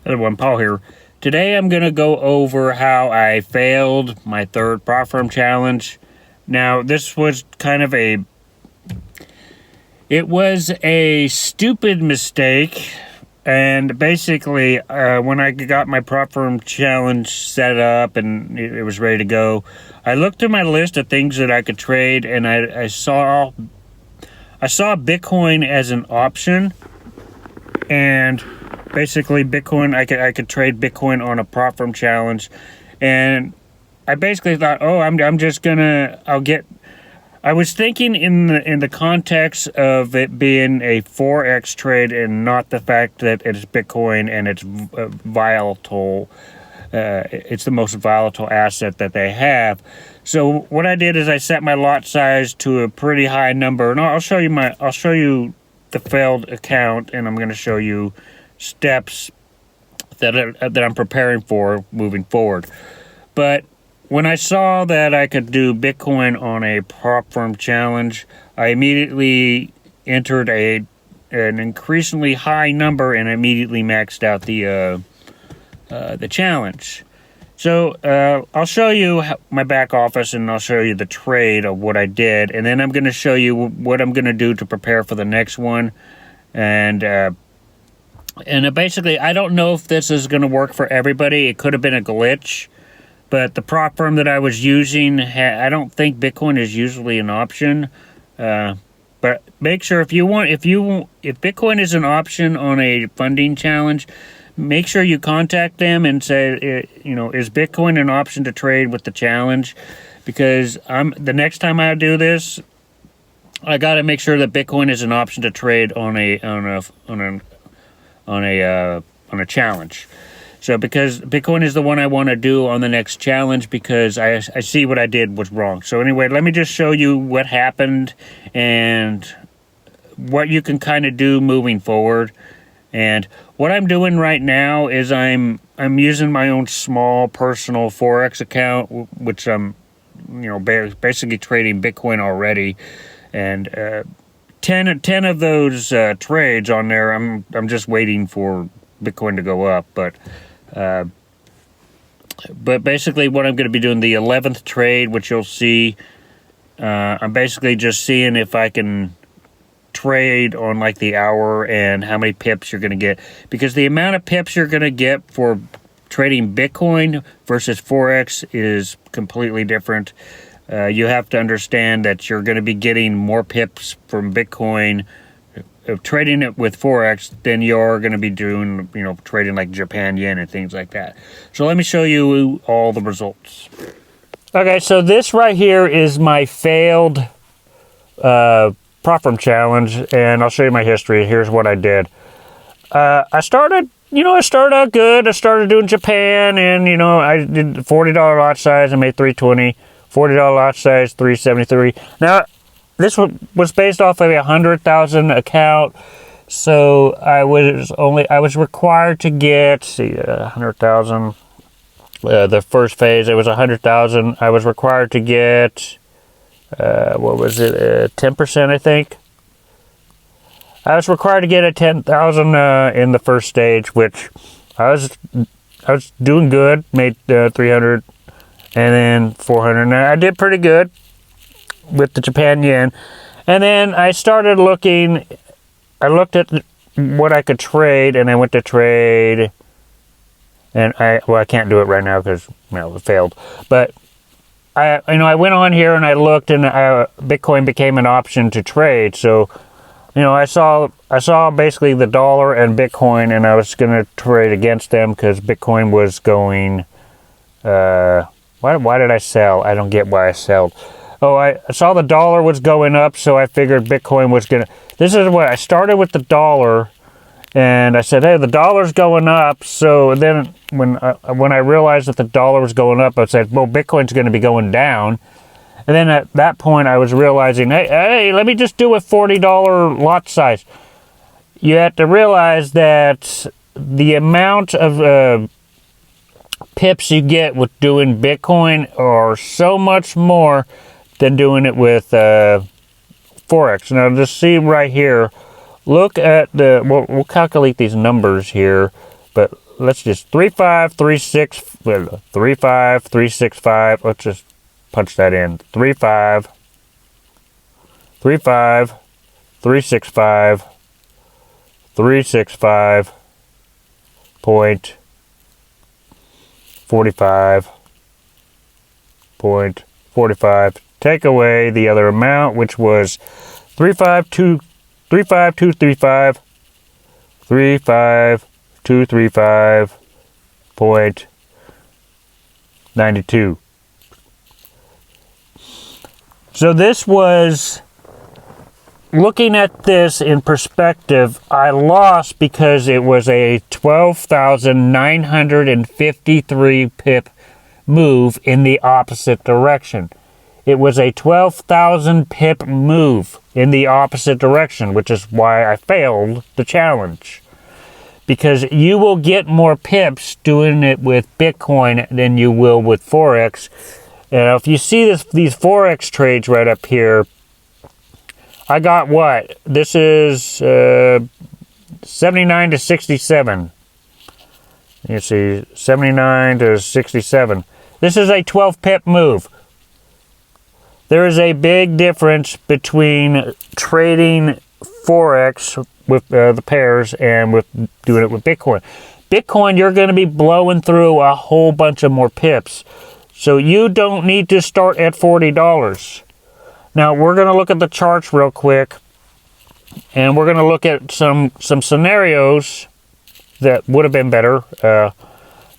Everyone, Paul here. Today I'm going to go over how I failed my third prop firm challenge. Now, this was kind of it was a stupid mistake. And basically, when I got my prop firm challenge set up and it was ready to go, I looked through my list of things that I could trade, and I saw Bitcoin as an option. And basically, Bitcoin, I could trade Bitcoin on a prop firm challenge, and I basically thought, oh, I'm just gonna, I was thinking in the context of it being a FOREX trade and not the fact that it's Bitcoin and it's volatile. It's the most volatile asset that they have. So what I did is I set my lot size to a pretty high number, and I'll show you the failed account, and I'm going to show you steps that I'm preparing for moving forward. But when I saw that I could do Bitcoin on a prop firm challenge, I immediately entered an increasingly high number and immediately maxed out the challenge. So I'll show you my back office, and I'll show you the trade of what I did, and then I'm going to show you what I'm going to do to prepare for the next one. And basically, I don't know if this is going to work for everybody. It could have been a glitch. But the prop firm that I was using, I don't think Bitcoin is usually an option. But make sure if Bitcoin is an option on a funding challenge, make sure you contact them and say, is Bitcoin an option to trade with the challenge? Because the next time I do this, I got to make sure that Bitcoin is an option to trade on a challenge. So because Bitcoin is the one I want to do on the next challenge, because I see what I did was wrong. So anyway, let me just show you what happened and what you can kind of do moving forward. And what I'm doing right now is I'm using my own small personal FOREX account, which I'm basically trading Bitcoin already. And 10 of those trades on there, I'm just waiting for Bitcoin to go up, but basically what I'm going to be doing, the 11th trade, which you'll see, I'm basically just seeing if I can trade on like the hour and how many pips you're going to get, because the amount of pips you're going to get for trading Bitcoin versus Forex is completely different. You have to understand that you're going to be getting more pips from Bitcoin of trading it with Forex than you're going to be doing, trading like Japan yen and things like that. So let me show you all the results. Okay, so this right here is my failed prop firm challenge, and I'll show you my history. Here's what I did. I started out good. I started doing Japan, and I did $40 lot size. I made $320. $40 lot size, $373. Now, this was based off of a 100,000 account, so I was required to get 100,000. The first phase, it was 100,000. I was required to get 10%, I think. I was required to get a 10,000 in the first stage, which I was doing good. Made 300, and then 400. And I did pretty good with the Japan yen. And then I started looking. I looked at what I could trade, and I went to trade. And I can't do it right now because it failed. But I went on here and I looked, and Bitcoin became an option to trade. So I saw basically the dollar and Bitcoin, and I was going to trade against them because Bitcoin was going. Why did I sell? I don't get why I sold. Oh, I saw the dollar was going up, so I figured Bitcoin was going to... This is what I started with, the dollar, and I said, hey, the dollar's going up. So then when I realized that the dollar was going up, I said, well, Bitcoin's going to be going down. And then at that point, I was realizing, hey, let me just do a $40 lot size. You have to realize that the amount of pips you get with doing Bitcoin are so much more than doing it with Forex. Now, just see right here, look at we'll calculate these numbers here, but let's just 35365. Let's just punch that in. 365.45. Take away the other amount, which was 35235.92. So this was, looking at this in perspective, I lost because it was a 12,953 pip move in the opposite direction. It was a 12,000 pip move in the opposite direction, which is why I failed the challenge. Because you will get more pips doing it with Bitcoin than you will with Forex. And if you see these Forex trades right up here, I got what? This is 79 to 67. You see, 79 to 67. This is a 12 pip move. There is a big difference between trading Forex with the pairs and with doing it with Bitcoin. Bitcoin, you're going to be blowing through a whole bunch of more pips. So you don't need to start at $40. Now, we're going to look at the charts real quick. And we're going to look at some scenarios that would have been better.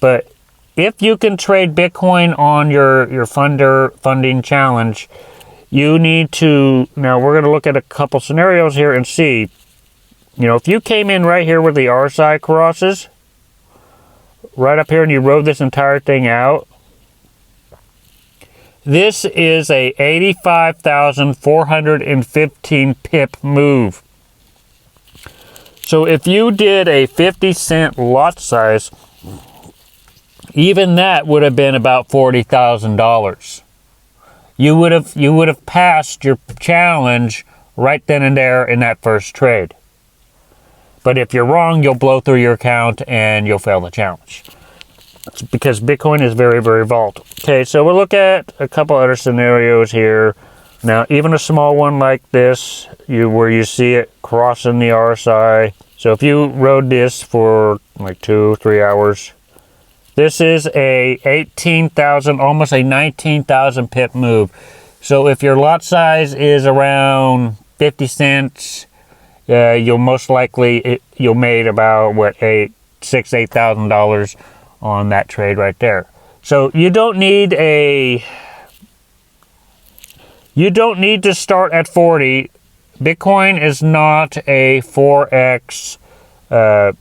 But if you can trade Bitcoin on your funding challenge, you need to, now we're going to look at a couple scenarios here and see, if you came in right here where the RSI crosses, right up here, and you rode this entire thing out, this is a 85,415 pip move. So if you did a 50-cent lot size, even that would have been about $40,000. You would have passed your challenge right then and there in that first trade. But if you're wrong, you'll blow through your account and you'll fail the challenge. It's because Bitcoin is very, very volatile. Okay, so we'll look at a couple other scenarios here. Now, even a small one like this, where you see it crossing the RSI. So if you rode this for like 2-3 hours, this is a 18,000, almost a 19,000 pip move. So if your lot size is around 50 cents, you'll most likely, you'll made about $8,000 on that trade right there. So you don't need to start at 40. Bitcoin is not a Forex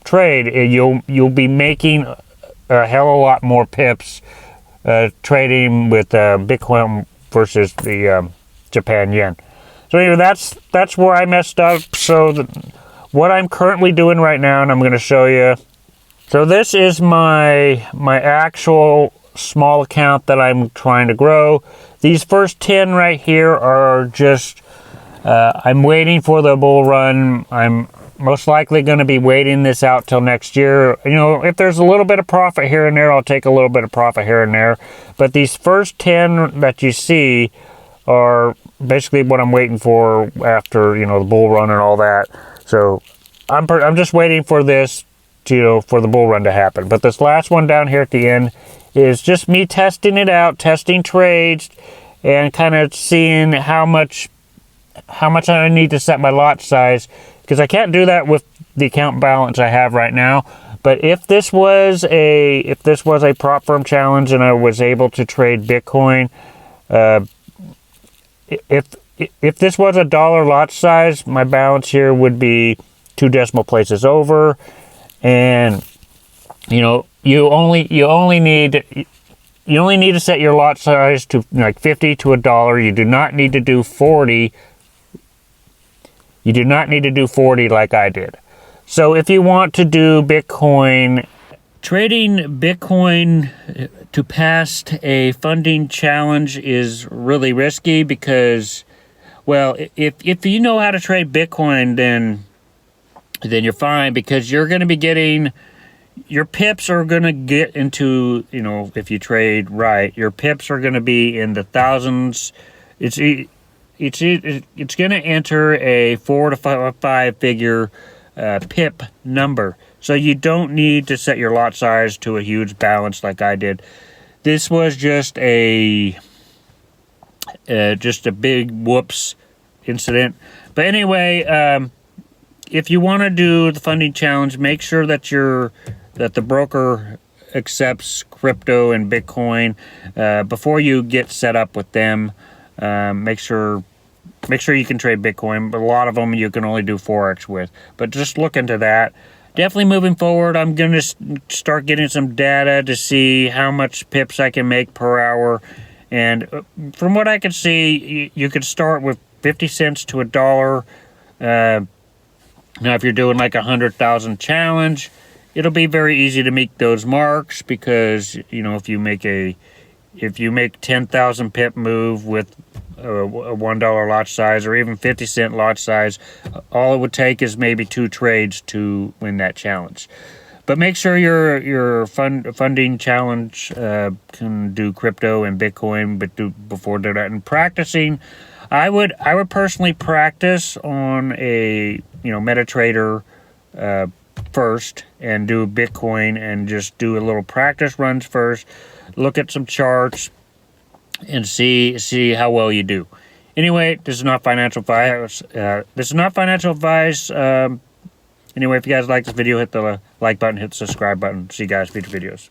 trade. You'll be making a hell of a lot more pips trading with Bitcoin versus the Japan yen. So anyway, that's where I messed up. So what I'm currently doing right now, and I'm going to show you. So this is my actual small account that I'm trying to grow. These first 10 right here are just, I'm waiting for the bull run. I'm most likely going to be waiting this out till next year. If there's a little bit of profit here and there, I'll take a little bit of profit here and there. But these first 10 that you see are basically what I'm waiting for after, the bull run and all that. So I'm just waiting for this, for the bull run to happen. But this last one down here at the end is just me testing it out, testing trades, and kind of seeing how much I need to set my lot size, because I can't do that with the account balance I have right now. But if this was a prop firm challenge and I was able to trade Bitcoin, if this was a dollar lot size, my balance here would be 2 decimal places over. And you only need to set your lot size to like 50 to $1. You do not need to do 40. You do not need to do 40 like I did. So if you want to do Bitcoin, trading Bitcoin to pass a funding challenge is really risky because, well, if you know how to trade Bitcoin, then you're fine, because you're going to be getting your pips are going to get into, you know, if you trade right, your pips are going to be in the thousands. It's going to enter a 4 to 5 figure pip number. So you don't need to set your lot size to a huge balance like I did. This was just a big whoops incident. But anyway, if you want to do the funding challenge, make sure that the broker accepts crypto and Bitcoin before you get set up with them. Make sure you can trade Bitcoin, but a lot of them you can only do Forex with. But just look into that. Definitely moving forward, I'm going to start getting some data to see how much pips I can make per hour. And from what I can see, you could start with 50 cents to $1. Now, if you're doing like 100,000 challenge, it'll be very easy to make those marks because, you know, if you make 10,000 pip move with a $1 lot size or even 50-cent lot size, all it would take is maybe 2 trades to win that challenge. But make sure your funding challenge can do crypto and Bitcoin, but before doing that. And practicing, I would personally practice on a MetaTrader first and do Bitcoin and just do a little practice runs first. Look at some charts and see how well you do. Anyway, this is not financial advice. Anyway, if you guys like this video, hit the like button, hit the subscribe button. See you guys in future videos.